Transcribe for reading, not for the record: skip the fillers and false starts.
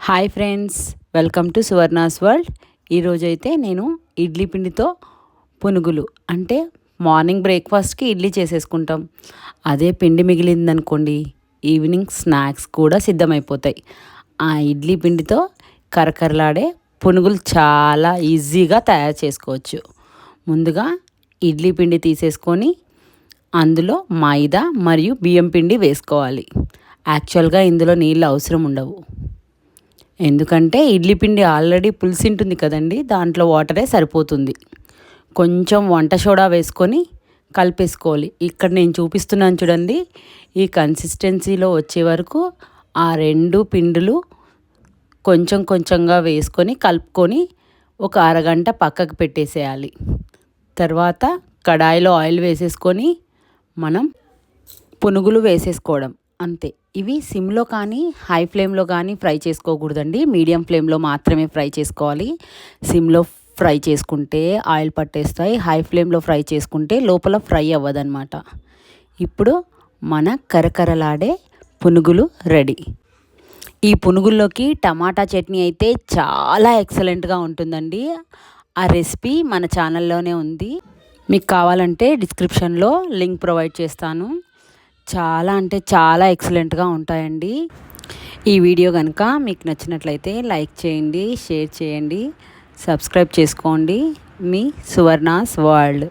Hi friends, welcome to Suvarna's world. ఈరోజైతే నేను ఇడ్లీ పిండితో పునుగులు అంటే మార్నింగ్ బ్రేక్ఫాస్ట్కి ఇడ్లీ చేసేసుకుంటాం. అదే పిండి మిగిలిందనుకోండి, ఈవినింగ్ స్నాక్స్ కూడా సిద్ధమైపోతాయి. ఆ ఇడ్లీ పిండితో కరకరలాడే పునుగులు చాలా ఈజీగా తయారు చేసుకోవచ్చు. ముందుగా ఇడ్లీ పిండి తీసేసుకొని అందులో మైదా మరియు బియ్యం పిండి వేసుకోవాలి. యాక్చువల్గా ఇందులో నీళ్ళు అవసరం ఉండవు, ఎందుకంటే ఇడ్లీ పిండి ఆల్రెడీ పులిసి ఉంటుంది కదండి, దాంట్లో వాటరే సరిపోతుంది. కొంచెం వంట సోడా వేసుకొని కలిపేసుకోవాలి. ఇక్కడ నేను చూపిస్తున్నాను చూడండి, ఈ కన్సిస్టెన్సీలో వచ్చే వరకు ఆ రెండు పిండిలు కొంచెం కొంచెంగా వేసుకొని కలుపుకొని ఒక అరగంట పక్కకు పెట్టేసేయాలి. తర్వాత కడాయిలో ఆయిల్ వేసేసుకొని మనం పునుగులు వేసేసుకోవడం అంతే. ఇవి సిమ్లో కానీ హై ఫ్లేమ్లో కానీ ఫ్రై చేసుకోకూడదండి, మీడియం ఫ్లేమ్లో మాత్రమే ఫ్రై చేసుకోవాలి. సిమ్లో ఫ్రై చేసుకుంటే ఆయిల్ పట్టేస్తాయి, హై ఫ్లేమ్లో ఫ్రై చేసుకుంటే లోపల ఫ్రై అవ్వదన్నమాట. ఇప్పుడు మన కరకరలాడే పునుగులు రెడీ. ఈ పునుగుల్లోకి టమాటా చట్నీ అయితే చాలా ఎక్సలెంట్గా ఉంటుందండి. ఆ రెసిపీ మన ఛానల్లోనే ఉంది, మీకు కావాలంటే డిస్క్రిప్షన్లో లింక్ ప్రొవైడ్ చేస్తాను. చాలా అంటే చాలా ఎక్సలెంట్గా ఉంటాయండి. ఈ వీడియో కనుక మీకు నచ్చినట్లయితే లైక్ చేయండి, షేర్ చేయండి, సబ్స్క్రైబ్ చేసుకోండి. మీ సువర్ణాస్ వరల్డ్.